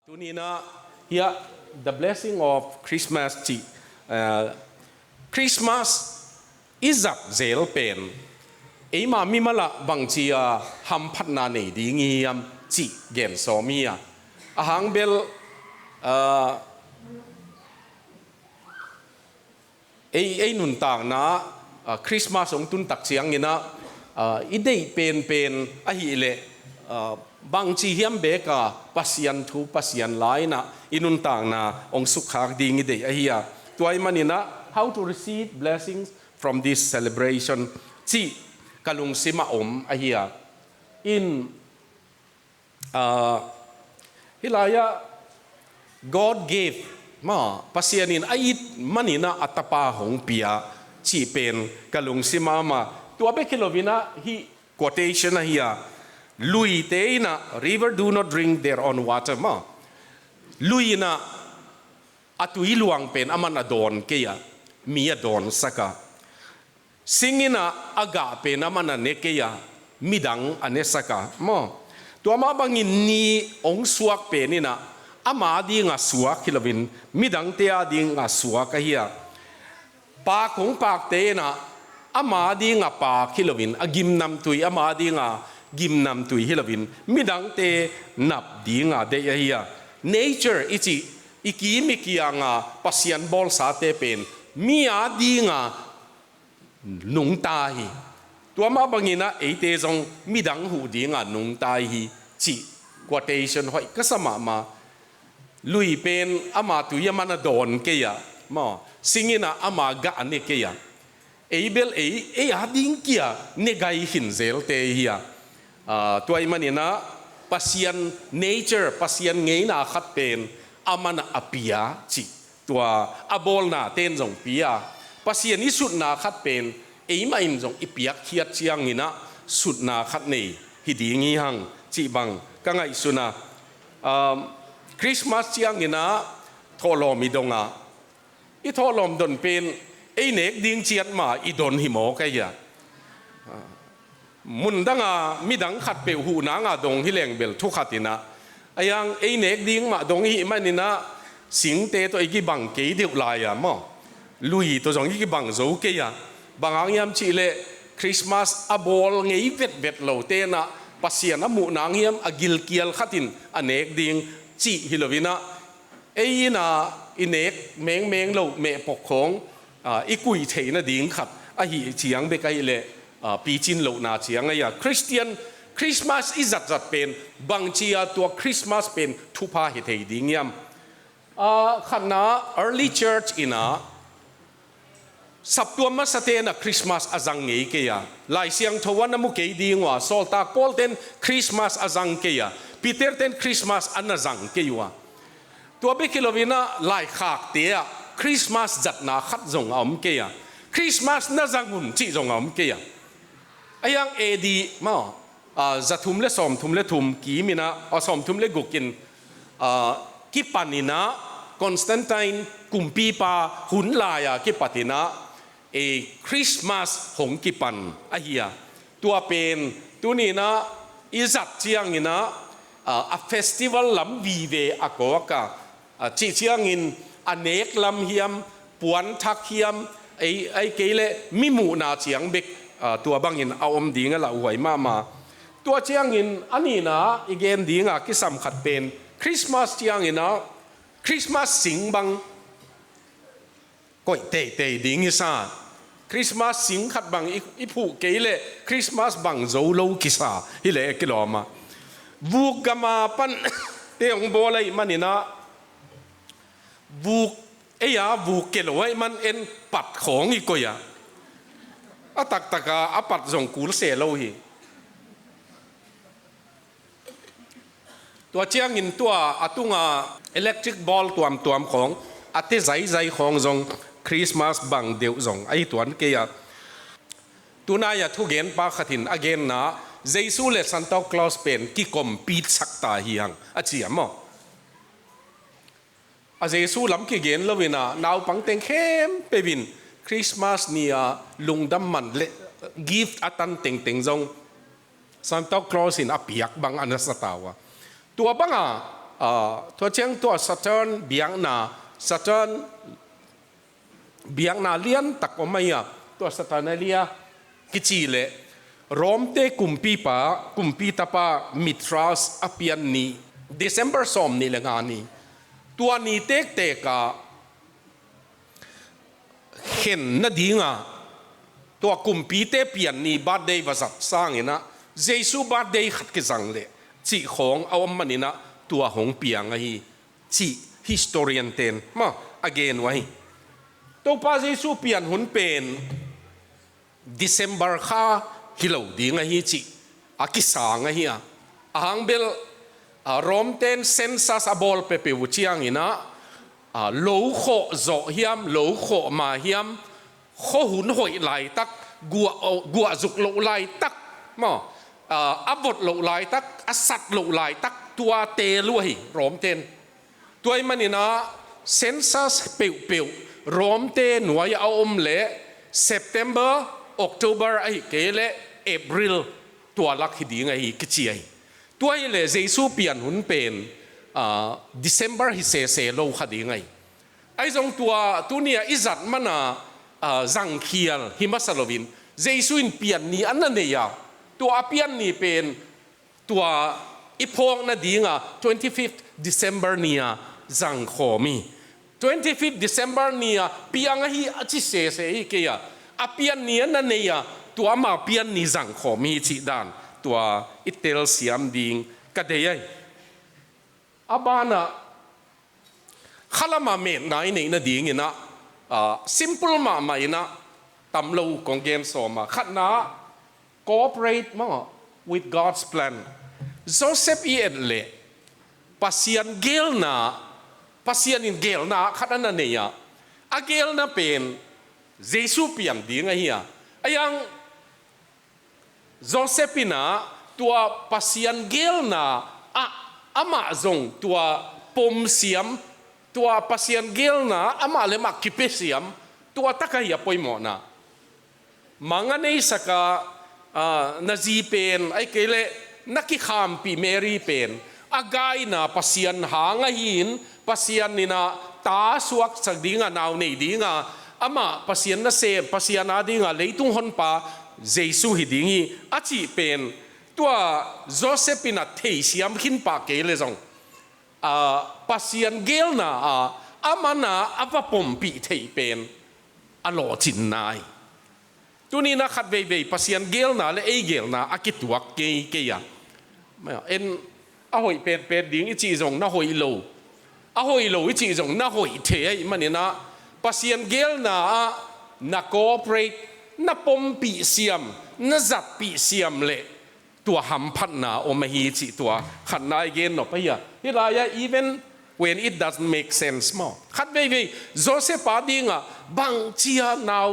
ตัวนี้นะhere the blessing of Christmas จีChristmas izak zel pen ma mi mala bang chia ham phat na nei di ngiam chi gen Zomi ahang bel nun tang na Christmas ong tun tak chiang ina idei pen a hi le bang chi hiam beka pasian thu pasian lai na inun tang na ong sukhak ding idei a hi tuai manina how to receive blessings from this celebration chi kalung sima a hi in hilaya God gave ma pasianin ait manina atapa hong pia chi pen kalung sima ma tua be kilovina hi quotation a hi lui te na river do not drink their own water ma lui na atui luang pen aman adon keya mi adon saka singina aga pen aman ne keya midang ane saka mo tua ma bangin ni ong suak penina ama di nga suak kilovin midang te adi nga suak hiya pa kong pak te na ama di nga pa kilovin agim nam tui ama di nga gim nam tui hilovin midang te nap di nga de hiya nature ichi ikimi kia nga pasian bol sa te pen mi adi nga nung ta hi tua ma bangina ate jong midang hu di nga nung ta hi chi quotation hoi kasama ma lui pen ama tu yamana don keya mo singina ama ga ane keya eibel ading kia negai hinzel te hiya tuai manina pasian nature pasian ngei na khat pen amana apia chi tua abol na ten jong pia pasian ni sut na khat pen eima in jong ipiak khiat chiang ina sut na khat nei hidingi hang chi bang kangai suna Christmas chiang ina tholom idonga I tholom don pen nek ding chiat ma idon himo kaya mundanga midang khat pe hu na nga dong hileng bel thu khatina ayang nek ding ma dong hi manina singte to igi bang ke diu la ya mo lui to jong igi bang zo ke ya bangang yam chi le Christmas abol ngei vet lo te na pasian amu nang hiam agil kial khatin anek ding chi hilovina na inek meng lo me pok khong ikui theina ding khat a hi chiang be kai le pi chin lo na chiang ya Christian Christmas izat pen bang chia to Christmas pen thupa hi thei ding yam khana early church ina saptuama satena Christmas azang ngei ke ya lai siang thowan amu ke dingwa solta polten Christmas azang ke ya Peter ten Christmas anazang ke yuwa tua be kilovina lai khak te Christmas jat na khat zong om ke ya Christmas na zangun chi zong om ke ya ayang edi ma zathum le som thum le thum ki mina som thum le gukin ki panina Constantine kumpi pa hun la ya ki patina Christmas hong ki pan ahia tua pen tu ni na izat chiang ina a festival lam vive akoka chi chiang in anek lam hiam puan thak hiam ai kele mimu na chiang bek tua bangin aom dinga la huai ma tua chiang in ani na again dinga ki sam khat pen Christmas chiang ina Christmas sing bang koi te ding isa Christmas sing khat bang ipu kele Christmas bang zo lo kisa hile kiloma vuk gama pan te ong bolai manina vuk vuk keloi man en pat khong I koya atak taka apat zong kul se lo hi tua chiang in tua atunga electric ball tuam khong ate zai khong zong Christmas bang deu zong ai tuan ke ya tunaya thu gen pa khatin again na Jesu le Santa Claus pen ki compete sakta hiang achiamo a Jesu lam ki gen lovina naw pang teng khem pebin Christmas nia lungdam man le gift atan teng zong Santa Claus in apiak bang anasatawa tua banga ทัวเชียงตัวสัจรเบียงนาสัจรเบียงนาเลียนตักออกมาตัวสัจรนาเลียกิจิเลรอมเตกุมปีปากุมปีตาปามิทรัสอภิยันนีเดซ ember สอมนี่ละงานนี้ตัวนี้เตกะเห็นนาดีงาตัวกุมปีเตเปลี่ยนนี่บาดเดย์วาสัตสร้างนะเยซูบาดเดย์ขัดกิจังเลยจีของเอามันนี่นะตัวของเปียงไอ้จี historian เตนมา again ไว้ตัวป้าเยซูเปลี่ยนหุ่นเป็น December ข้าฮิโลดีไงฮีจีอากิสางไงฮีอ่างเบลรอมเตนเซนซัสอบอลเปเปวุชียงนะโลโคโจเฮียมโลโคมาเฮียมโคหุ่นหอยไหลตักกัวจุกโลไหลตักมาอบดโลไหลตักอสัตโลไหลตักตัวเตลุยรอมเตนตัวมันนี่นะเซนซัสเปียวรอมเตนหน่วยเอาเละ September October ไอ้เกเละ April ตัวลักฮิดีไงกิจีไอตัวเละเยซูเปลี่ยนหุ่นเป็นDecember ฮิเซโลขัดีไงไอ้ตรงตัวเนี่ยอิจัดมันจังเคียลฮิมัสโลวินเยซูอินเปลี่ยนนี่อันนั้นเนี่ยตัวเปลี่ยนนี่เป็นตัวอีพงนั่นดีไง 25th December เนี่ยจังขอมี 25th December เนี่ยเปลี่ยนให้อาชิเซอีเกียอาเปลี่ยนนี่นั่นเนี่ยตัวมาเปลี่ยนนี่จังขอมีจีดานตัวอิตเตลเซียมดิงก็ได้ยังอาบานะข้าละมาเมนนายนี่นะดีงี้นะsimple มาไม่นะตำลูกองเกนสอมาขัดนะ cooperate มา with God's plan Joseph เอ็ดเล่ปัสยันเกลนะปัสยันอินเกลนะขัดนั่นเนี่ยอาเกลนะเป็นเยซูเปียนดีไงเฮียไอ้ยังโจเซฟินะตัวปัสยันเกลนะอามาจงตัวปมเสียมตัวปัสยันเกลนะอามาเลมักคิเปเสียมตัวตะกายปอยหมอนะมังอันนี้สักนาจีเป็นไอ้เกลนักขิขามปีเมรีเป็นอากายนะปัสยันหางหินปัสยันนี่นะตาสวกสักดีงานาวนี่ดีงาอามาปัสยันนะเซปัสยันนาดีงาเลยตุงหอนปาเยซูฮิดีงี้อาจีเป็นตัวโจเซฟินะเทียมขินปากเกลเลยจงปัสยันเกลนะอามานะอาว่าปมปีเทีเป็นอโลจินนายตัวนี้นะขัดเว่ยปัสยันเกลนะและเอเกลนะอากิตัวเกียไม่เอ็นอาหอยเป็นดิ้งอีจีจงน่าหอยโลอีจีจงน่าหอยเทียมันนี่นะปัสยันเกลนะน่า cooperate น่าปมปีเสียมน่าจับปีเสียมเละตัวหำพัดนาโอมาฮีจิตัวขัดนายเกนหนอไปยะนี่ลาย even when it doesn't make sense มั้งขัดเว่ยโจเซฟปาดิงบางเชียนาว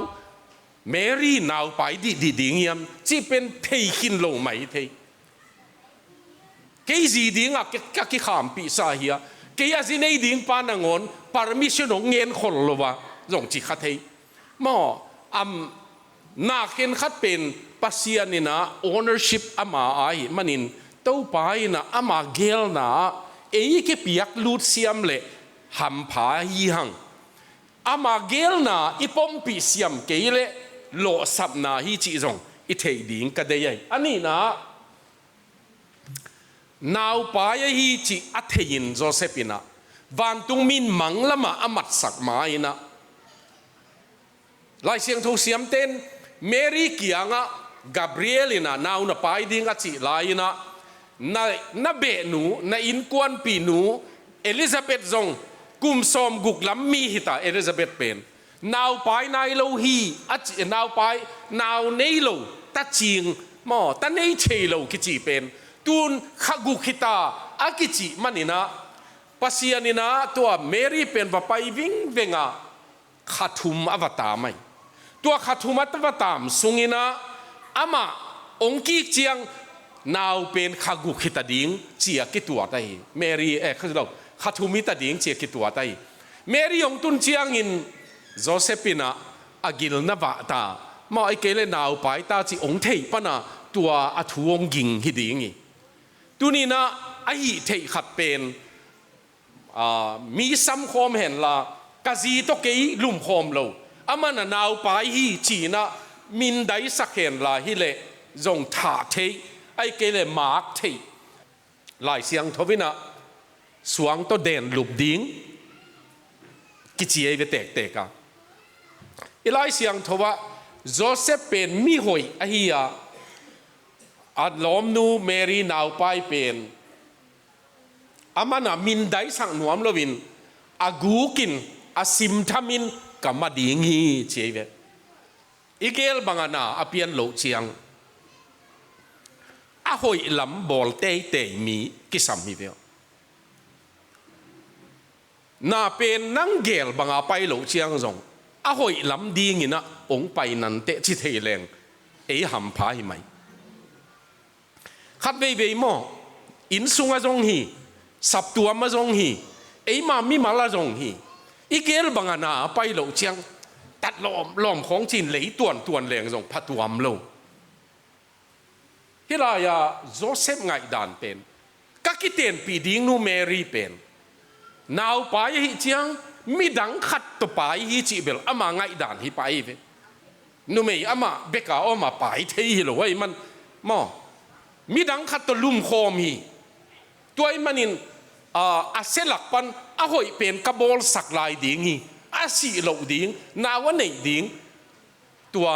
เมรี่นาวไปดีดิ้งยามจีเป็นเทขินลงไม่เทเกยจีดิ้งก็ขี้ขามปีศาเฮียเกยจีในดิ้งปานงอน permission ของเงินคนละวะจงจีขัดเทมั้งนาเกนขัดเป็นปัสยานินะ ownership อามาไอมันินตัวไปนะอามาเกลนะเอ้ยแค่เปียกลูดเสียมเละหำผาฮีหังอามาเกลนะอีปมปีเสียมเกลเละโลสับนาฮีจีจงอีเทดิ้งก็ได้ยังอันนี้นะนาวไปฮีจีอัทยินโจเซฟินะวันตุงมินมังละมาอามัดสักมาอินะลายเสียงทูเสียมเต้นเมรี่เกียงกาเบรียลินะนาวน่ะไปดิ้งอจิลายนะน่าเบนูน่าอินกวนปีนูเอลิซาเบธจงกุมซอมกุกลัมมีหิตาเอลิซาเบธเป็นนาวไปนายโลฮีอจินาวไปนาวเนโลตัดจิงมอตันเนเชโลกิจิเป็นตุนขกุขิตาอากิจิมันนี่นะปัสยานี่นะตัวเมรี่เป็นว่าไปวิ่งเวงขัดทุมอวตารไหมตัวขัดทุมอวตารสุงินะอามาองค์กี้เจียงนาวเป็นขกุขิตาดิ้งเจียกิตัวไตเมรี่คือเราขัดทุมิตาดิ้งเจียกิตัวไตเมรี่องตุนเจียงอินโจเซฟินะอากิลนวะตามาไอเกเลนาวไปตาจีองเทปนะตัวอถุงกิงฮิดิ้งตัวนี้นะไอเทขัดเป็น มีซ้ำโคมเห็นละกะจีตกเกยลุ่มโคมเราอามันนาวไปฮีจีนะมินได้สักเห็นละฮิเลจงถาเทไอเกเลมาร์กเทหลายเสียงทวินะสวงตัวเด่นหลุบดิ้งกิจเอเวเตกเตกะอีหลายเสียงทว่าโจเซฟเป็นมิหอยอหิยาอัดล้อมนูเมรีนาวไปเป็นอามันมินได้สั่งนวมลวินอากูกินอาซิมทามินกับมาดีงี้เจเวอีเกลบังอานาอาเปียนโลเชียงอาหอยลำบอลเตยเตยมีกิสัมมีเวลน่าเป็นนังเกลบังอาไปโลเชียงจงอาหอยลำดีงี้นะองไปนันเตจิเทเลงหำพาหิไหมขัดเวเวมออินซุงอาจงฮีสับตัวมาจงฮีมามีมาลาจงฮีอีเกลบังอานาไปโลเชียงตัดล้อมของจีนเหลยต่วนแรงจงพัดวมโลฮิลายาโจเซฟไงดานเป็นกักิเตนปีดิ้งนูเมรีเป็นนาวไปฮิเจียงมีดังขัดตัวไปฮิจิเบลอามาไงดานฮิไปเวนูเมย์อามาเบกาอามาไปเที่ยวไว้มันมอมีดังขัดตัวลุ่มโคมฮีตัวมันนินอาเซลักปันอาหอยเป็นกระโบลสักลายดิ้งฮีอาสีเหลาดิ้งนาวันไหนดิ้งตัว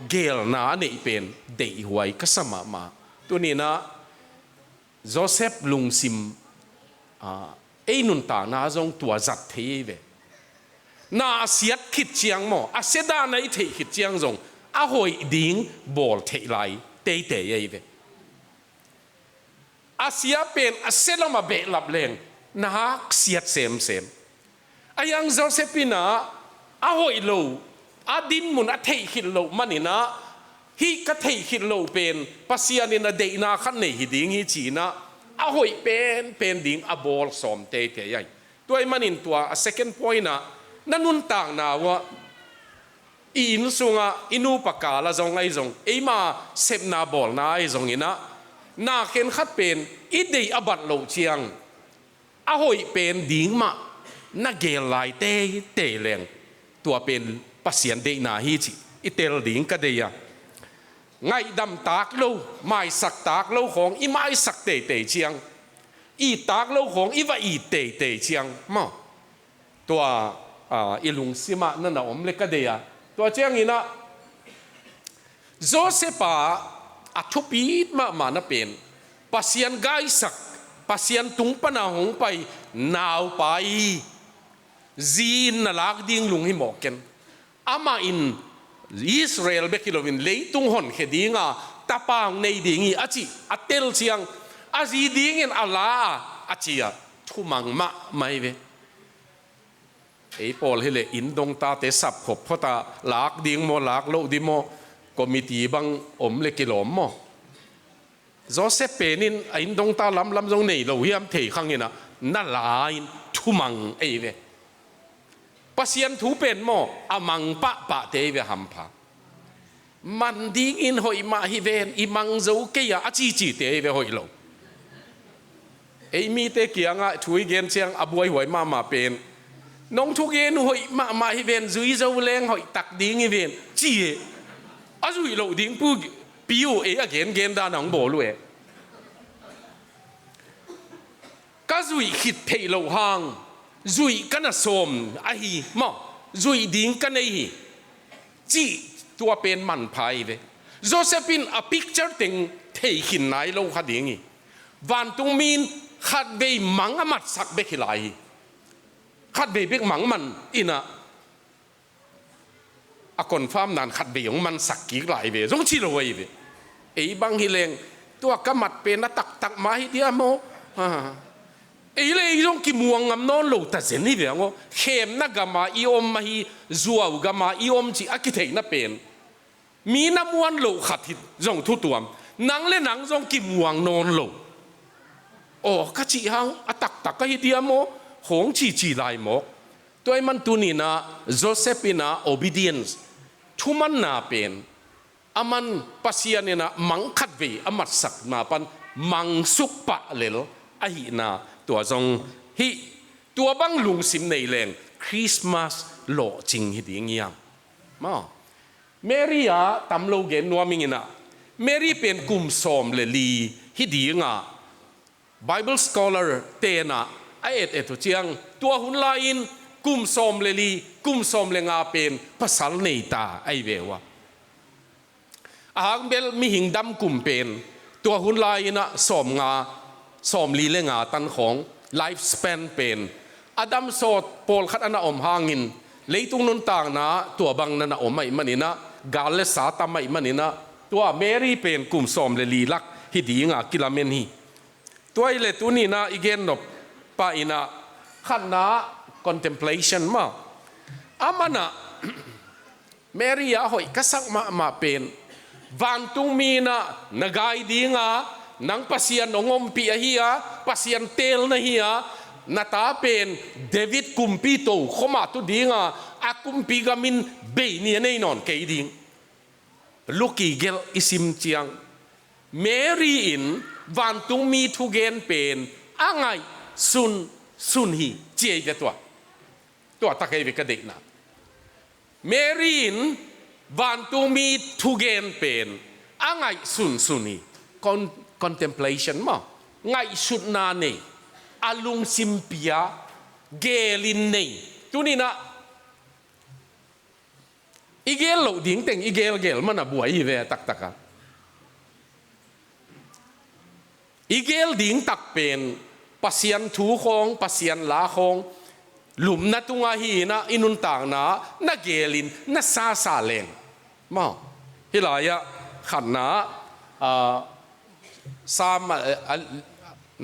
เกลนาเนี่ยเป็นเดีหวยก็สมาตัวนี้นะโจเซฟลุงซิมนุนตานาจงตัวจัดเทเวนาเสียดขิดเชียงหมออาเสดาในเทขิดเชียงจงอาหอยดิ้งบอลเทไลเตเเวอาเสียเป็นอาเสดมาเบะหลับแรงนาเสียดเซมอายังโจเซฟินาอาหอยโลอาดินมุนอาเทขิดโลมันนี่นะฮีก็เทขิดโลเป็นปัสยานินาเดนาขันเนหิดิ้งฮิจีนะอาหอยเป็นดิ้งอาบอลสอมเตใหญ่ตัวมันนินตัว second point นะนั่นนุนต่างนะว่าอินสุงะอินูปากกาละจงไอจงมาเซฟนาบอลนะไอจงนี่นะนาเข็นขัดเป็นอีเดย์อบัดโลเชียงอาหอยเป็นดิ้งมานักเกลไลเตแรงตัวเป็นปัสยานเดนาฮิจิอิเตลดิ้งก็เดียไงดำตากโลไม่สักตากโลของอีไม่สักเตเชียงอีตากโลของอีว่าอีเตเชียงมาตัวอีลุงซิมานั่นนะผมเล็กก็เดียตัวเชียงนี่นะโจเซปาอัทุปีมานะเป็นปัสยานไกสักปัสยานตุงปนาหงไปนาวไปจีนน่ะลักดิ้งลุงให้หมอกกันอามาอินอิสราเอลเบกิโลวินเลยตุงหอนเขดิ้งตาปางในดิ้งอีอาจิอัตเตลเชียงอาจีดิ้งอินอัลลาอาจิอะทุมังมะไม่เวปอลเฮเลอินดงตาเตสับขบเพราะตาลักดิ้งโมลักโลดิโมคอมมิตี้บังเลกิโลมโมโจเซฟเปนินอินดงตาลำจงในเราเฮียมเทขังนี่นะนั่นลายทุมังเวปัสยันถูเป็นโมอามังปะเตเวหัมพามันดิ้งอินหอยมาฮิเวนอิมังโจเกียอาจีเตเวหอยโลมีเตเกียงช่วยเกณฑ์เชียงอบวยหอยมาเป็นน้องทุกเกณฑ์หอยมาฮิเวนจุยโจแรงหอยตักดิ้งฮิเวนจีอาจุยโลดิ้งปูปิวเกณฑ์ดานังโบลุก็จุยขิดเทโลหางจุยกันน่ะสมไอฮีมาจุยดิ้งกันไอฮีจีตัวเป็นมันพายเวโจเซฟินa picture ติงเทขินไหนโลขัดดิ้งอีวันตุงมีนขัดเวมังอมัดสักเบกิไลขัดเวเบกมังมันอินะคนฟ้ามนานขัดเวของมันสักกี่ไลเวจงชิโรยเวบางฮิเลงตัวกำมัดเป็นนัตักมาฮิเดียโมเลยยงกิมวงงำนอนโลตัดเส้นนี่เดียวngoเข้มนักกามาอีอมมาฮีจัวกามาอีอมจีอากิเทนับเป็นมีน้ำวันโลขัดทิจงทุตัวนังเล่นังจงกิมวงนอนโลโอ้กะจีฮังอตักก็ฮิเดียโมหงจีไลโมตัวมันตุนีนะโจเซฟินา obedience ทุมันนาเป็นอามันปัสยานี่นะมังขัดเวอามัดสักมาปันมังสุกปะเลลไอนาตัวจงฮิ ตัวบังลุงสิมในแรงคริสต์มาสโลจริงฮิดีเงียมมาเมรียตำโลเกนนัวมิงินะเมรีเป็นกุมสอมเลลีฮิดีงา Bible scholar เตนะไอเอ็ดเจียงตัวหุ่นลายินกุมสอมเลลีกุมสอมเลงาเป็นภาษาเนตาไอเววะอาหารเบลมีหิงดำกุมเป็นตัวหุ่นลายินะสอมงาสอมลีเลงาตันของไลฟ์สเปนเป็นอดัมโซดโพลขัดอนาอมหางินเลยตุงนุนต่างนะตัวบังนันอมไม่มันนี่นะกาลเลสาตามไม่มันนี่นะตัวเมรีเป็นกุมสอมเลลีลักฮิดีงากิลาเมนฮีตัวไอเลตุนี่นะอีเกนนบปาอินะขันนะ contemplation มาอามันนะเมรียาหอยกษักมาเป็นวันตุงมีนะนกายดีงานังปัสยันองอมปีเฮียปัสยันเตลนะเฮียนาตาเป็นเดวิดกุมปีโตขมาตุดีงาอากุมปีกามินเบย์เนี่ยแน่นอนเกยดิงลูกีเกลอิซิมเจียงเมรีอินวันตุงมีทุเกนเป็นอ่างไงซุนฮีเจียตัวตะเกียบกระเด็นนะเมรีอินวันตุงมีทุเกนเป็นอ่างไงซุนฮีcontemplation มาไงสุดนาเนอลุงซิมเปียเกลินเนตุนี่นะอีเกลโลดิ้งเต็งอีเกลมันน่ะบัวอีเวตักอีเกลดิ้งตักเป็นปัสยันทูคงปัสยันลาคงหลุมนัตุงาฮีนะอินุนต่างนะนักเกลินนักซาเลงมาฮิลายะขันนะsama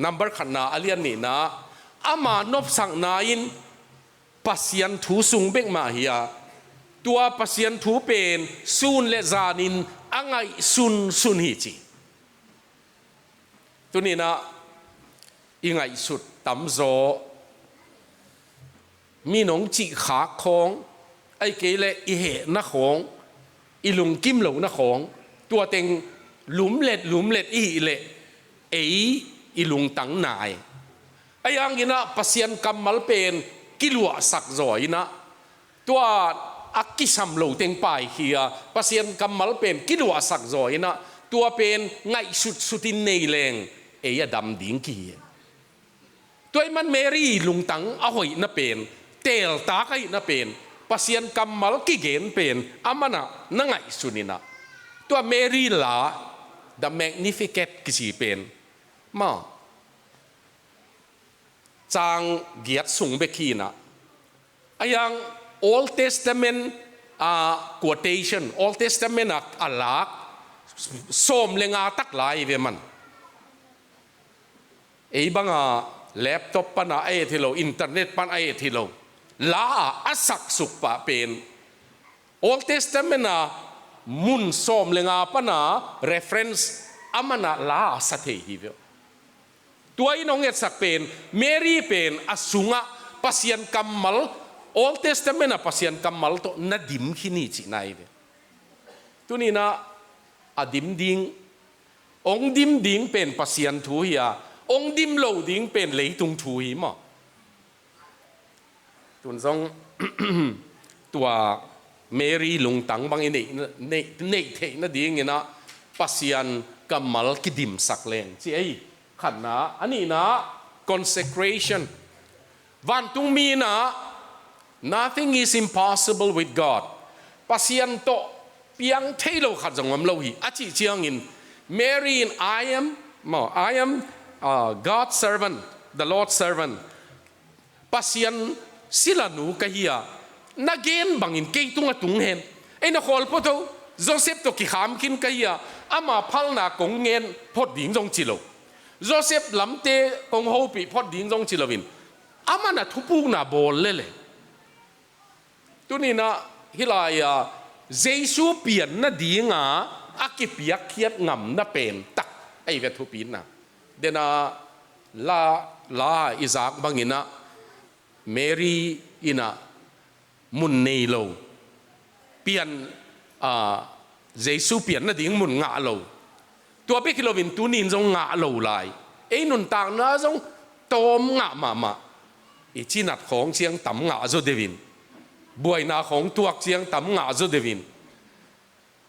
number ขันนาอเลียนนี่นะอามานบสังนาอินปัสยันทูสุงเบกมาเฮียตัวปัสยันทูเป็นซุนเลจานินอ่างไงซุนฮิจิตัวนี้นะอีไงสุดตำโซมีน้องจิขาของไอเกเลอีเหนะของอีลุงกิมหลงนะของตัวเต็งหลุมเล็ดอีเละอีลุงตังนายไอ้ยังกินะปัสยันกำมัลเป็นกิลัวสักจอยนะตัวอักกิสัมโลเต็งไปเฮียปัสยันกำมัลเป็นกิลัวสักจอยนะตัวเป็นไงสุดินเนยแรงดำดิ้งกีตัวมันเมรี่ลุงตังเอาหอยนะเป็นเตลตาไก่นะเป็นปัสยันกำมัลกิเกนเป็นอามันนะนั่งไงสุนินะตัวเมรี่ลาThe Magnificat กิสิเป็นมาจางเกียรติสูงเบกีนะอย่าง Old Testament quotation Old Testament อัลลักส้มเลงาตักหลายเวมันบังแล็ปท็อปปันที่เราอินเทอร์เน็ตปันที่เราลาอัสักสุกปะเป็น Old Testamentมุนส้มเลงาปนา reference อามันลาสัตย์ฮิวตัวอินองเอสักเป็นเมรีเป็นอสุงะปัสยันกัมมัล Old Testament ปัสยันกัมมัลโตนัดดิมขินีจินายเวตัวนี้นะอดิมดิงองดิมดิงเป็นปัสยันทูฮียองดิมโลดิงเป็นเลยตุงทูฮีมาตุนซอง ตัวเมรีลุงตังบางอินเนเทนะดีงี้นะปัสยันกัมมัลกิดิมสักเลงที่ไอ้ขันนะอันนี้นะ consecration วันตุงมีนะ nothing is impossible with God ปัสยันโตเพียงเทโลขัดจังหวะเราฮีอาจิเจียงอิน Mary in I am God's servant the Lord's servant ปัสยันสิลานูกะฮียนักเกณฑ์บางอินเกยตุงตุงเห็นไอ้นักขอลพอดูโจเซฟตัวกิขามกินกะฮียอามาพัลนากงเงินพอดิ้งจงจิโลโจเซฟลำเตะกงโฮปีพอดิ้งจงจิโลวินอามาน่ะทุบปูน่ะบอลเลยตัวนี้นะฮิลายาเจสูเปลี่ยนน่ะดีงาอากิเปียกเคียดงำน่ะเป็นตักไอ้เวทุปีนน่ะเดน่ะลาอิซากบางอินะเมรีอินะมุนเนโลเปลี่ยนเจสูเปลี่ยนน่ะดิ้งมุนงาโลตัวเปกิโลวินตัวนินจงงาโลไลไอ้นุนต่างนะจงโตมงามา อีจีนัดของเชียงต่ำงาโจเดวินบวยนาของตัวเชียงต่ำงาโจเดวิน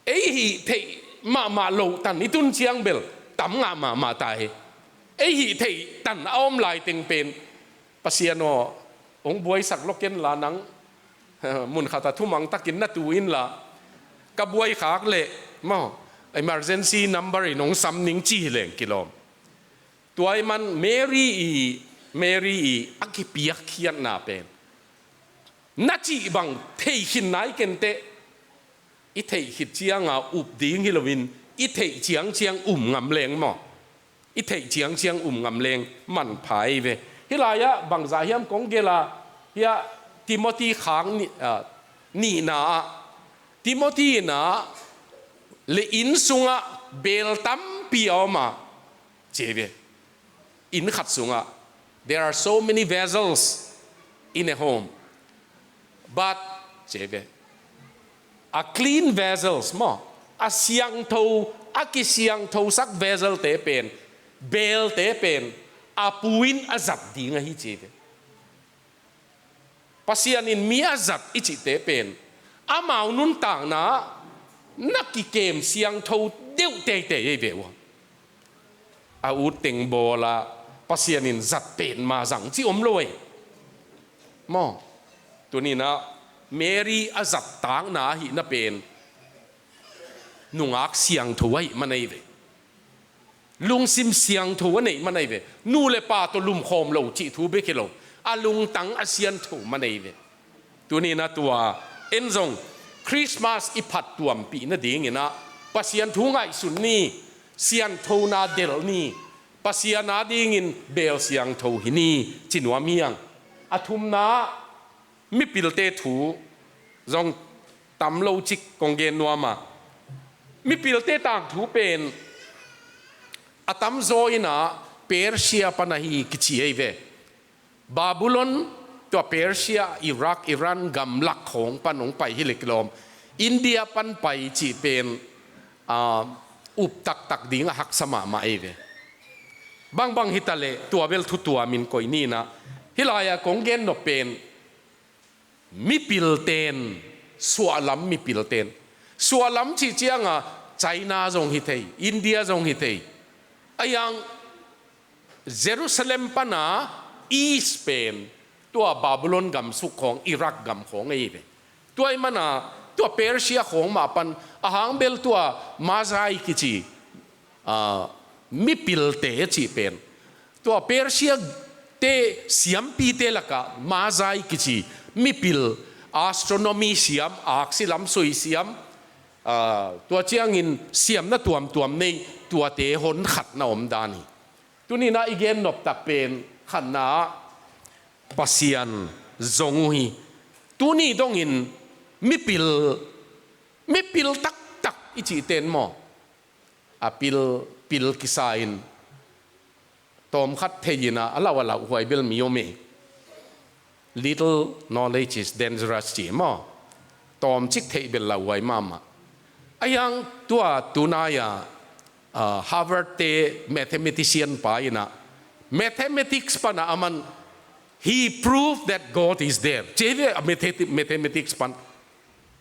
เอ้ยเทมาโลตันนี่ตุนเชียงเบลต่ำงามาตายเอ้ยเทตันอ้อมลายเต็งเป็นปัสยานองบวยสักลกเกนลานังมุนขาตาทุ่มังตะกินนัตูอินละกับบวยขากเละมั่ง emergency number น้องซ้ำนิ่งจีเหลงกิโลตัวไอ้มันเมรี่อักขิเปียกเขียนนาเป็นนัจีบังเทหินไหนกันเตะอีเทหิเจียงอุบดิ้งฮิโลวินอีเทเจียงงำเลงมั่งอีเทเจียงงำเลงมันพายเวฮิลายะบางใจยามกงเกลาเฮียติโมธีขังนี่นาติโมธีนาเลอินสุงะเบลตัมปีออกมาเจเวอินขัดสุงะ there are so many vessels in a home but เจเวa clean vessels มั้งa เสียงทูa กิเสียงทูสัก vessel เตเป็นเบลเตเป็นa ปูอินอาจัดดีงะฮิเจเวปัสยานินมีอาจัดอิจิเตเป็นอามาอุนุนต่างนะนักกิเกมเสียงทูเดี่ยวเตะเยวะอาอุดเต็งโบลาปัสยานินจัดเป็นมาสังที่อมลอยมอตัวนี้นะเมรี่อาจัดต่างนะหินะเป็นนุงักเสียงทูไว้มันไอเวลุงซิมเสียงทูวันไหนมันไอเวนูเลปาตัวลุมโคมเราจิทูเบกิโลอาลุงตังอาเซียนทูมันไอเวตัวนี้นะตัวเอ็นซงคริสต์มาสอีพัดตัวปีนั่นเองนะปัสยันทูไงสุนนี่เสียงทูนาเดลนี่ปัสยันนาดิ่งินเบลเสียงทูหินี่จินวามียงอาทุมนามิปิลเตทูจงตำโลจิกกงเกนนัวมามิปิลเตต่างทูเป็นอาตัมโซอินะเปอร์เซียปนหีกิจิเอเวบาบิลอนตัวเปอร์เซียอิรักอิรันกำลักของปนงไปฮิลิกลอมอินเดียปันไปจีเป็นอุปตักดิ่งหักสมามาเอเวบางฮิตาเลตัวเบลทุตัวมินกอยนี่นะฮิลายากงเกนนเป็นมิปิลเตนสวาลัมมิปิลเตนสวาลัมจีเจียงไชน่าจงฮิตเออินเดียจงฮิตเออายังเยรูซาเล็มปนาอีสเปนตัวบาบิลอนกำสุขของอิรักกำของไอ้เวตัวไอ้มันตัวเปอร์เซียของมาปันอาหางเบลตัวมาซายกิจีมิปิลเตจีเป็นตัวเปอร์เซียเตเสียมปีเตละกะมาซายกิจีมิปิลอัสโทรโนมีเสียมอักษิลัมสุยเสียมตัวเจียงอินเสียมน่ะตัวในตัวเตหนขัดน่ะอมดานีตัวนี้นะอีเกนนบตักเป็นขันนาปัสยันจงฮีตัวนี้ต้องอินมิปิลตักอิจิเตนมอปิลกิสาอินตอมขัดเทียนะอะไรวะเราหวยเบลมิโอเม little knowledge is dangerous จีมอตอมจิกเทเบลเราหวยมาไอ้ยังตัวตุนายาHarvard เต mathematician ไปนะ mathematics ปะนะมันhe proved that God is there เจเว mathematics ปัน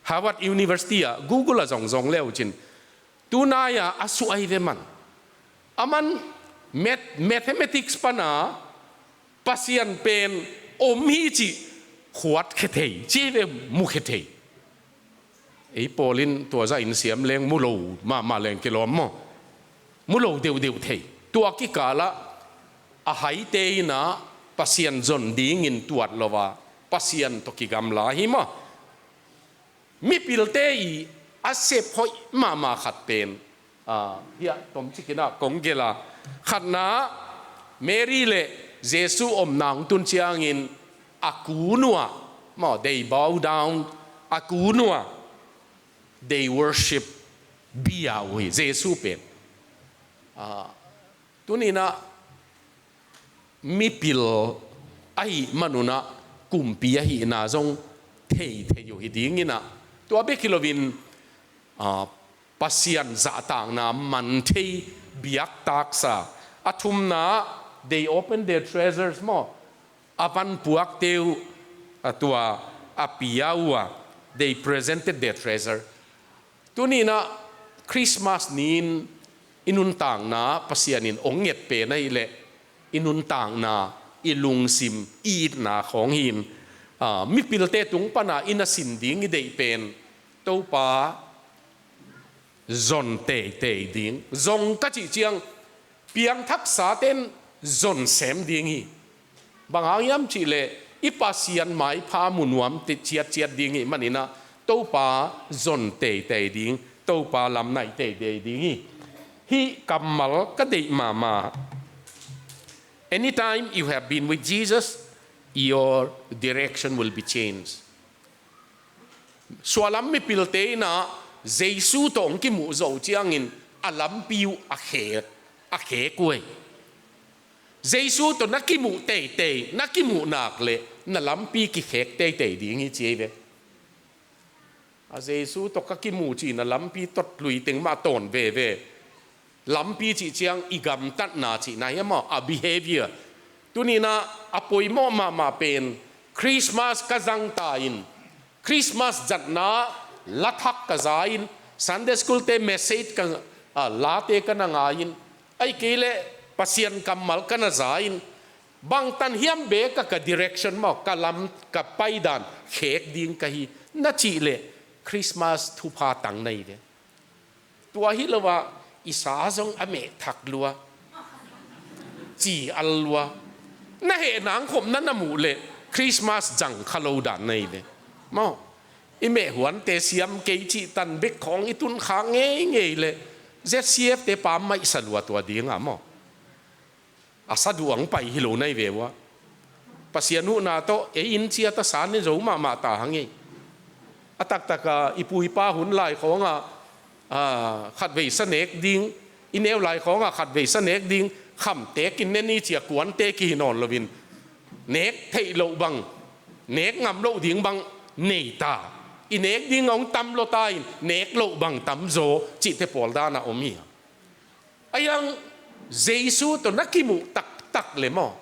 Harvard University Google จงเลี้ยวจินตุนายาอสุไอเวมันmathematics ปะนะปัสยันเป็นอมฮีจิขวดเขเทยเจเวมุเขเทยไอ้ปอลินตัวใจอินเสียมเลงมุโลมาเลงกิโลมมุโลเดียวเทยตัวกิกาละอาหายเตยนะปัสยันจนดิ่งอินตัวละว่าปัสยันตกิกำลาหิมะมิปิลเตยอาเซพอยมาขัดเป็นเฮียตมชิกินะกงเกลาขัดนะเมรีเลเยซูอมนางตุนเชียงอินอากูนัวมา they bow down อากูนัวthey worship บิยาเวเยซูเป็นตัวนี้นะมิปิลไอ้มนุษย์กุมปีหินาจงเทอยู่หิดิ้งนะตัวเบคิโลวินปัสยันจะต่างนะมันเทบิยักตักษาอาทุมนะ they open their treasures มั้ง apan puak teu atua apiawa they presented their treasure tunina Christmas nin inuntang na pasianin onget pe na ile inuntang na ilung sim eat na khong hin mi pilte tung pana inasin ding idei pen to pa zon te ding zong ka chi chiang piang thak sa ten zon sem ding hi bang yam chi le ipasian mai pha munuam te chiat ding hi manina to pa zon te ding to pa lam nai te ding hi kamal ka dei mama. Anytime you have been with Jesus, your direction will be changed. Swalam mi pilte na Jesu tong ki mu zo chiangin alam piu akhe kuai. Jesu to nakimu te nakimu nak le na lampi ki khek te ding hi cheve. A Jesu to kakimu chi na lampi tot lui teng ma ton ve lampi chi chiang igam tat na chi na yama a behavior tunina apoi mo ma pen Christmas kazang ta in Christmas jatna lathak kazain Sunday school te message ka la te kana ngain ai kele pasien kamal kana zain bang tan hiam be ka direction mo kalam ka paidan khek ding ka hi na chi le Christmas thupa tang nei de tua hi lawa isa zong ame thak lua chi al lua na he nang khom nan na mu le Christmas jang khalo dan nei le mo ime huan te siam ke chi tan bek khong itun khang nge le ZCF te pa mai salwa to dinga mo asaduang pai hilo nei ve wa pasianu na to e in chia ta san ni zo ma ta hangi atak taka ipui pa hun lai khonga khát về sân ếch ding in eo lại khó khát về sân ếch ding khăm té kinh nên đi chỉ cuốn té kỳ nón là vin nếch thấy lộ bằng nếch ngầm lộ tiếng bằng nề ta in ếch ding ông tâm lộ tai nếch lộ bằng tâm gió chỉ thế bỏ ra na omi ai ang Giêsu to nakimu tak le mo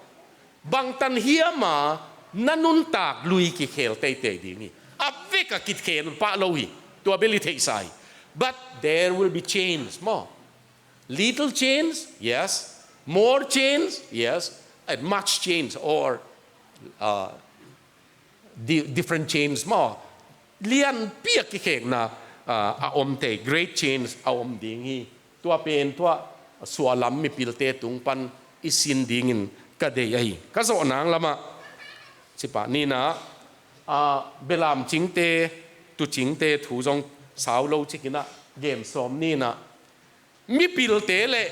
bằng tan hiya ma nanun tak lui ki khel te ding ave ka kit khel pa lo hi to ability sai. But there will be change more. Little change, yes. More change, yes. And much change or different change more. Lian pia ki khek na om te great change om ding hi. Tua pen tua sualam mi pilte tung pan isin dingin ka de ai. Ka zo nang lama. Sipa ni na belam chingte tu chingte thu jong sao lâu chỉ kina game som ni na mi pil te le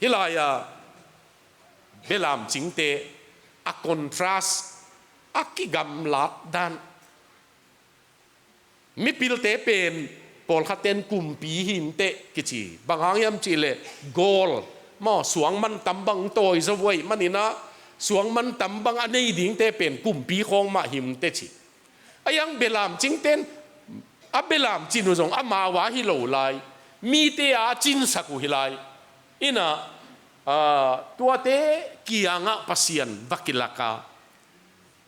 hilaya belam ching te a contrast a ki gam lat dan mi pil te pen pol khaten kum pi hin te kichi bangang yam chi le gol mo suang man tambang toy zo voi manina suang man tambang anei ding te pen kum pi khong ma him te chi ayang belam ching ten abelam chinu jong amawa hi lo lai mi te a chin saku hi lai ina tua te kianga pasian vakilaka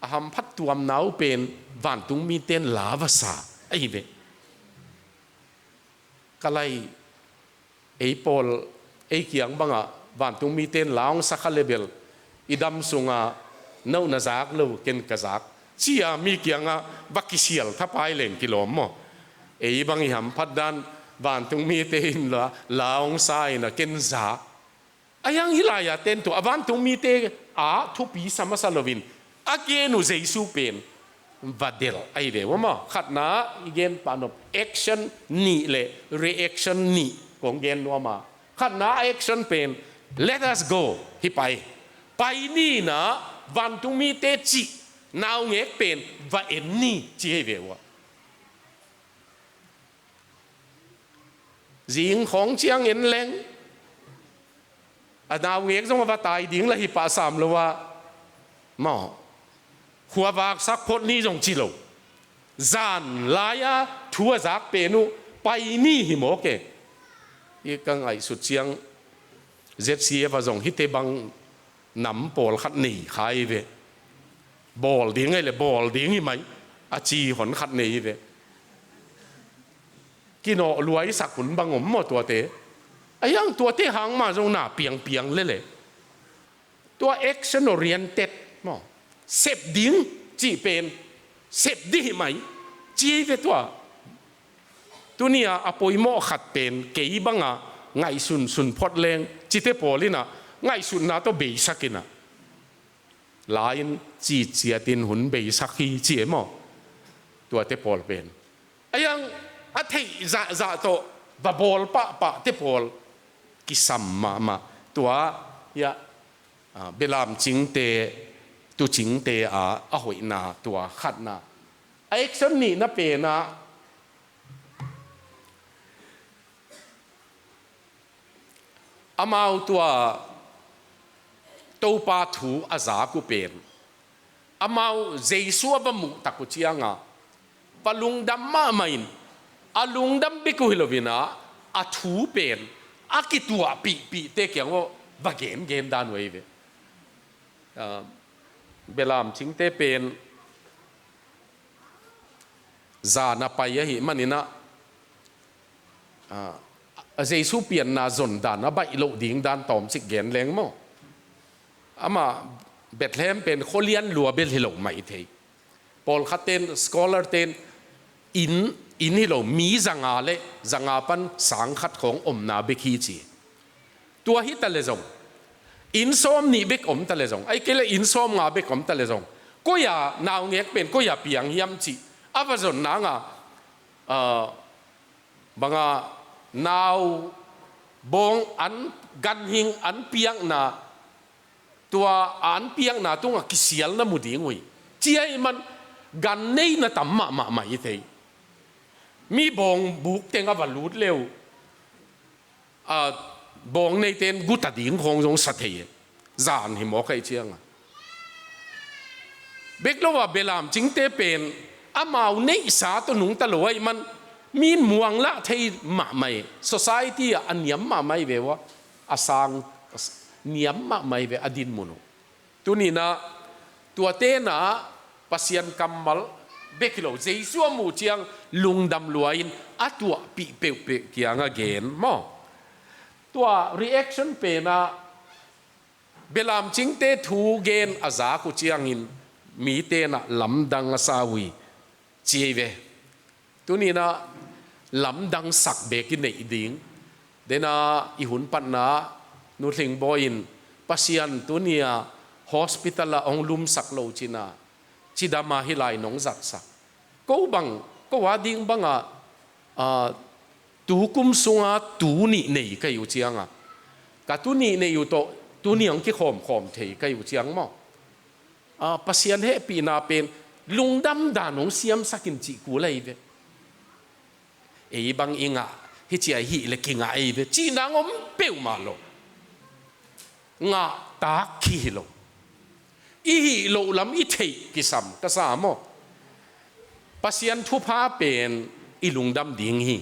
aham phat tuam nau pen van tung mi ten lavasa ai ve kalai ei pol ei kiang banga van tung mi ten laung sakha level idam sunga no na zak lo ken kazak chia mi kianga vakisial thapai leng kilom mo ei bang ham phat dan van tung mi te in la laung sai na ken za ayang hilaya ten to avan tung mi te a thu pi samasalovin again u Jesu pen vadel ai ve ma khat na igen panop action ni le reaction ni kong gen no ma khat na action pen let us go hi pai ni na van tung mi te chi nào nghe pen và en ni chi ve wa riêng khong chiang en leng nào nghe trong va tai ding la hi pa sam lo wa mo khua vak sak phot ni jong chi lo zan la ya thua zak pe nu pai ni hi mo ke i kang ai su chiang zca va jong hi te bang nam pol khat ni khai ve บอลดิ้งไงเลยบอลดิ้งยังไงอาจีหอนขัดนี่เว้กินเอารวยสักขุนบางอมหมดตัวเตะไอ้ยังตัวเตะหางมาตรงหน้าเปียงเปียงเลยตัว action oriented มั้งเสพดิ้งจีเป็นเสพดิ้งไหมจีเวตัวนี้อ่ะปอยหม้อขัดเป็นเกี่ยบังอ่ะไงสุนพอดแรงจีเตปอลินะไงสุนน่ะตัวเบยสักกินะลายจีเจียตินหุ่นเบยสักฮีจีมั้งตัวเตปอลเป็นไอ้ยังอาทิจะโตบบอลปะเตปอลกิสัมมาตัวยาเบลามจิงเตตัวจิงเตอาหอยนาตัวขัดนาไอ้เอ็กซ์นี่น่ะเป็นนะอามาตัวตัวปาถูอาซากุเป็นอามาเจสัวบะมุตะกุเชียงอ่ะปลุงดำมาไม่อาลุงดำบิกุฮิโลวินาอาถูเป็นอากิตัวปีเตเกียงว่าบะเกนดานไว้เวเบลามจิงเตเป็นจานาไปยะหิมันนี่นะเจสูเปลี่ยนนาจนดานนะใบโลดิ่งดานตอมสิเกนแรงมั้งอามาเบทเลมเป็นโคเลียนลัวเบลฮิโลไม่เทปอลคัตเตนสกอลเลอร์เตนอินฮิโลมีจังอาเลจังอาปันสังขัดของอมนาเบคีจีตัวฮิตเลจงอินซ้อมนี่เบกอมตะเลจงไอ้เกลอินซ้อมงาเบกอมตะเลจงก็อย่านาวเงียกเป็นก็อย่าเปียงยำจีอาว่าจนนางบางนาวบงอันกันหิงอันเปียงนาตัวอันเปียงนาตัวกิเสียลนะมุดีงวยเจียมันกันในน่ะตั้มมาอีเทมีบงบุกเตงกับลูดเร็วบงในเต็นกุตดิ่งของจงสัตย์จานหิมอกไอเชียงเบกลว่าเบลามจิงเตเป็นอามาในสาตัวหนุ่งตะลวยมันมีมวงละที่มาไม่ society อันเนียมมาไม่เววะอาสังเนียมมาไม่เวอดินมุนตัวนี้นะตัวเตนะปัสยันกัมมัลเบกโลเจสัวมูเจียงลุงดำลวยอัตตัวปีเปเกียงเกนมั้งตัว reaction เป็นนะเบลามจิงเตทูเกนอาซากุเจียงอินมีเตนะลำดังสาวีเจเวตัวนี้นะลำดังสักเบกินในดิ่งเดน่าอีหุ่นปันนะนูทิงบอยน์ปัสยันตัวนี้ฮอสพิทอลองลุมสักโลจินาจิดามาฮิไลนงจักสักก็บังก็ว่าดิ่งบังตูกุมสุงตูนี่ในก็อยู่เจียงกับตูนี่ในอยู่โตตูนี่ยังกี่ขอมเทก็อยู่เจียงมั้งปัสยันเฮปีนาเป็นลุงดำด่านของเสียมสักินจิกูเลยเวไอ้บางอิงฮิจิไอฮิเลกิงไอเวจีนางอมเปียวมาโลงาตาคีโลอีฮิโลลำอีเทกิสัมกษามอปัสยันทุพาเป็นอีลุงดำดิ่งฮี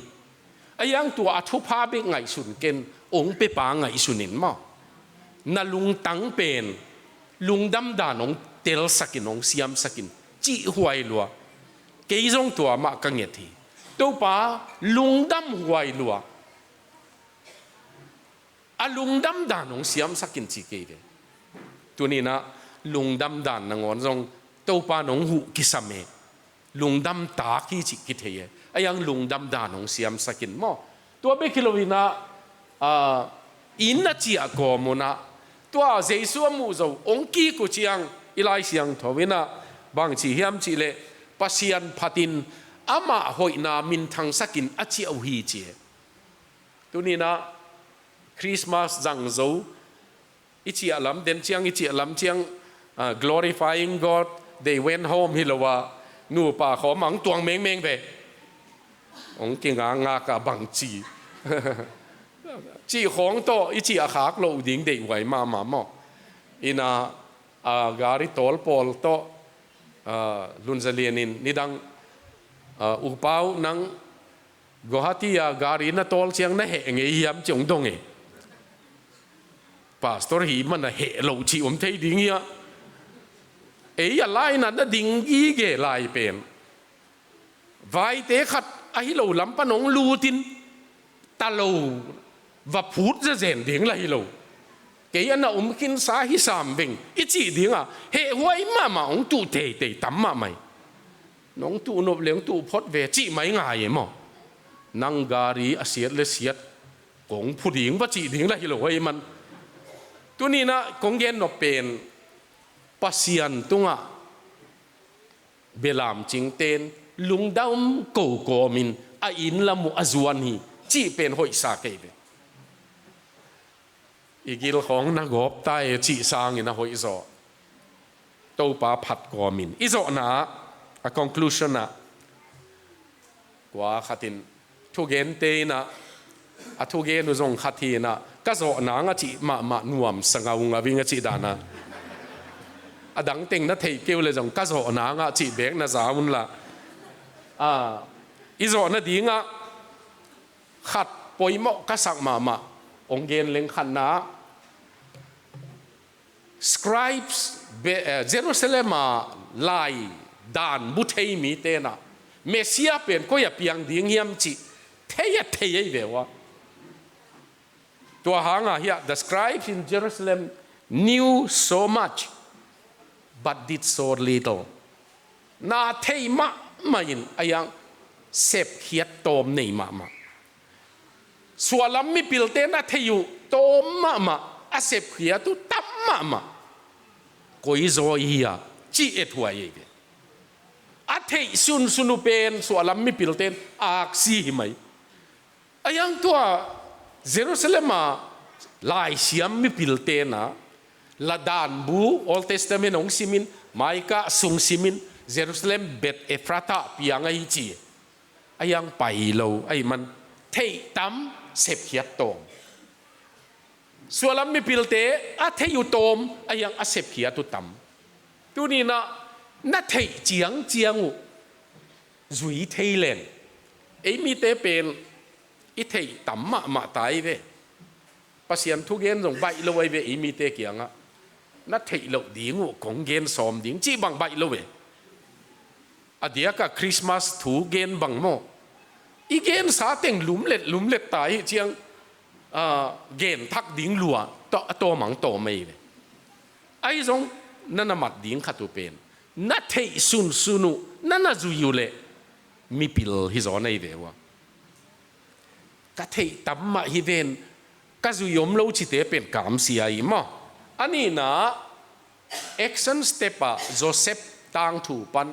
ไอ้ยังตัวทุพาเป็นไงสุนเกนองเปปาไงสุนินมอนาลุงตังเป็นลุงดำด่านของเตลสักินของเสียมสักินจีหวยลัวเกยจงตัวมากังเงทีตัวป้าลุงดำหวยลัวลุงดำด่านของเสียมสักินจีเกยตัวนี้นะลุงดำด่านนางอนจงตัวป้าหนงหูกิสเมลุงดำตาขี้จิกิเทยไอ้ยังลุงดำด่านของเสียมสักินมอตัวเบคิโลวินาอินนัจีอากอมนะตัวเจสัวมูโจองกีกุเชียงอีไลเสียงทวินะบางทีเฮียมจีเลปัสยันพัตินอามาหอยนามินทังสักินอจิเอาฮีเจตัวนี้นะคริสต์มาสจังโจอิจิอาลัมเดนเชียงอิจิอาลัมเชียง glorifying God they went home ฮิโลวานูป่าขอหมังตวงเมงไปองกิงางากะบังจีจีของโตอิจิอาขากโลดิ่งเด็กไหวมาหมออินาการิโตลปอลโตลุนเซเลียนินนิดังอุปาวนังGuwahatiการินาโตลเชียงนั่นเหงเยี่ยมจงดงพาสตอร์ฮีมันเหโลจีอมเทยดิ่งเงี้ย ya lai na da ding gi ge lai pen vai te khat a hi lo lam pa nong lu tin ta lo và phút ra rèn tiếng là hi lo cái anh ông kinh sa hi sam bing ít chỉ tiếng à hệ huay mà ông tụ thể thể tắm mà mày nông tụ nộp liếng tụ phốt về chỉ mấy ngày ấy mà năng gari asiat le siat cũng phút tiếng và chỉ tiếng là hi lo huay man tu ni na cũng gen nộp pen pasian tung à be làm chính tên lung đam cổ cổ mình a in là mu azuan hi chỉ pen hội sa cái be igil khong na gop tai chi sang ina hoi zo to pa phat ko min izo na a conclusion na kwa khatin thu gen te na a thu gen nu zong khati na ka zo na nga chi ma nuam sangau nga winga chi dana adang teng na thei keu le jong ka zo na nga chi bek na zaun la izo na dinga khat poimo ka sak ma ong gen leng khan na scribes Jerusalem lai dan buthei mi te na Messiah pen ko ya piang ding hiam chi thei ve wa to hanga here the scribes in Jerusalem knew so much but did so little na thei ma in ayang sep khiat tom nei ma swalam mi pilte na theyu tom ma a sep khiat tu tam ma koi zo hiya chi et huai ve a thei sunu pen swalam mi pilten ak si mai ayang tua Jerusalem lai siam mi pilten na la dan bu Old Testament ong simin maika sung simin Jerusalem bet Ephrata piang ai chi ayang pai lo ai man thei tam sep khiat tom swalam mi pilte a theyu tom ayang a sep khia tu tam tu ni na thei chiang zui thei len ei mi te pen i thei tam ma tai ve pasian thu gen jong bai lo ai ve ei mi te kianga na thei lo dingu kong gen som ding chi bang bai lo ve adia ka Christmas thu gen bang mo i gen sa teng lum let tai chiang gen thak ding lua to mang to mei ve ai zong nana mat ding khatu pen na thei sunu nana zu yule mi pil hi zo nei ve wa ka thei tam ma hi ven ka zu yom lo chi te pen kam si ai ma ani na action step a Joseph tang thu pan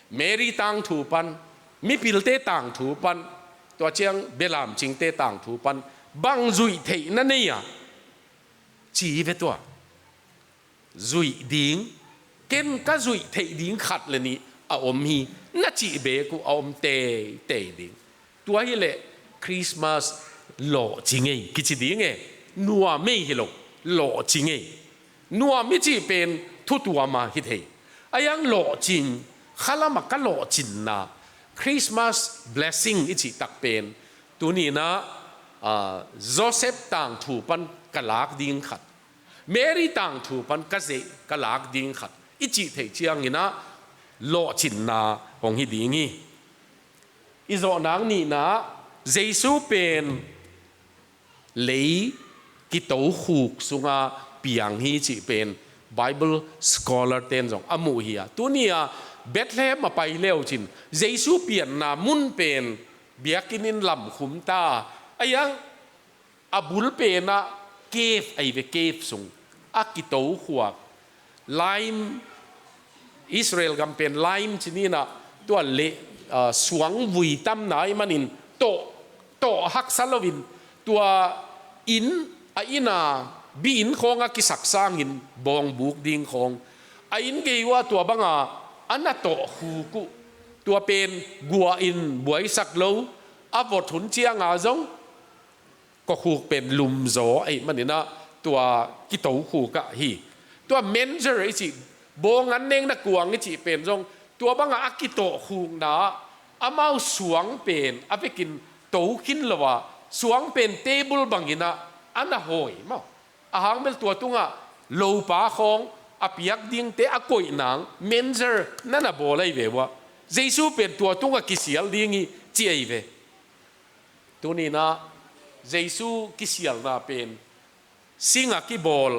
Mary tang thu pan mi pil te tang thu pan to chiang belam ching te tang thu pan bang zui thei na nei ya chi ve to zui ding ken ka zui thei ding khat le ni a om hi na chi be ku om te ding tua hi le Christmas lo chingei ki chi ding e nuwa me hi lo chingei nuwa mi chi pen thu tua ma hi thei ayang lo ching khala ma ka lo chin na Christmas blessing ichi tak pen tu ni na Joseph tang thu pan kalak ding khat Mary tang thu pan kaze kalak ding khat ichi thei chiang ina lo chin na hong hi dingi izo nang ni na Jesu pen lei ki to khuk sunga piang hi chi pen Bible scholar ten jong amu hiya tunia Bethlehem ma pai leo chin Jesu pian na mun pen biakinin lam khum ta ayang abul pe na cave ai ve cave sung akito khuak lime Israel gam pen lime chini na to le suang vui tam nai manin to hak salovin tua in a ina bi in khong a ki sak sang in bong buk ding khong a in ge wa tua banga ana to hu ku tua pen gua in buai sak lo a vot thun chiang a zongก็คูเป็นลุมโซไอ้มันนี่นะตัวกิโตคูกะฮีตัวเมนเจอร์ไอ้จีโบงันเน่งนักกวางไอ้จีเป็นจงตัวบางอากิโตคูนะอามาสวงเป็นอาไปกินโตกินละวะสวงเป็นเทเบิลบางกินะอันน่ะหอยมั้งอาหารเป็นตัวตุงะโลปาของ อาพิยักดิ้งเตะอากอยนางเมนเจอร์นั่นน่ะบอกเลยเว้ยเยซูเป็นตัวตุ้งกิเสียลดิ้งเจียเว้ตัวนี้นะเยซูกิเสียลน่ะเป็นสิ่งที่บอล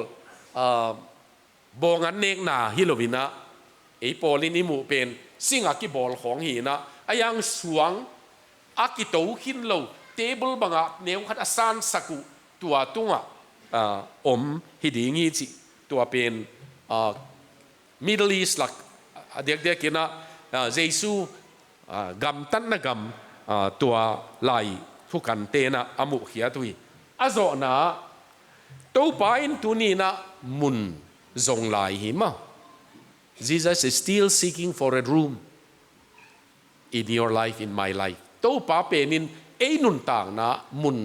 บองันเนกนาฮิโลวินะไอ้ปอลินิมูเป็นสิ่งที่บอลของหีนะไอ้ยังสวงอากิโตขินโลเทเบิลบังอ่ะเนวขัดอาซานสักุตัวตุ้งฮิดีงี้จิตัวเป็นMiddle East หลักเด็กๆกินนะเยซูกำตันนะกำตัวลายทุกกันเตนะอามุขียตุยอาโจนะตัวไปอินตัวนี้นะมุนจงลายหิมะ Jesus is still seeking for a room in your life in my life ตัวป้าเป็นอินนุนต่างนะมุน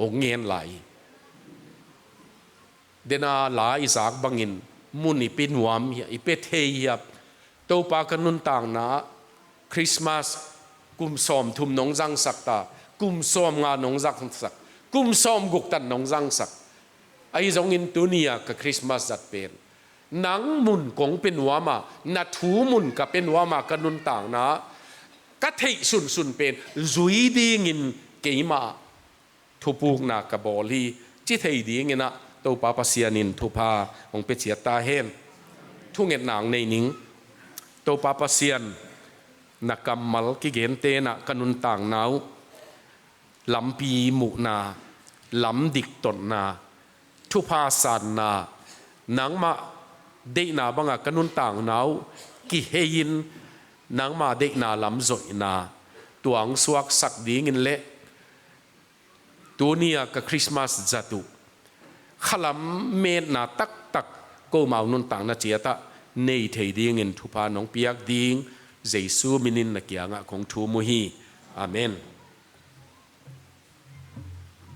หงเงียนลายเดน่าลายสักบังอินมุนอีเป็นวามอีเป็ดเฮียบตัวปากันนุนต่างนะคริสต์มาสกุมซอมทุมน้องจังสักตากุมซอมงานน้องจังสักกุมซอมกุกตันน้องจังสักไอ้จงอินตัวนี้กับคริสต์มาสจัดเป็นหนังมุนคงเป็นวามานัดหูมุนกับเป็นวามากันนุนต่างนะก็เทสุนเป็นจุยดีงินเกี่ยมาทุปูกนักกับบอลีจิตให้ดีงินนะตัวป้าปัสยานินทุพาองเป็ดเสียตาเห็นทุ่งเงินหนังในนิ้งตัวป้าปัสยานนักกำมัลกิเกนเตนะกันุนต่างนาวลำปีมุนาลำดิกตนนาทุพาสานนาหนังมาเด็กนาบังกันุนต่างนาวกิเฮยินหนังมาเด็กนาลำจอยนาตัวอังสวักสักดีเงินเละตัวนี้กับคริสต์มาสจัตุขลัมเมนนาตักก็มาอุนต่างนาเจียตะในเทดีเงินทุพาน้องเปียกดิ้งเยซูมินินนักยางของทูมุฮีอาเมน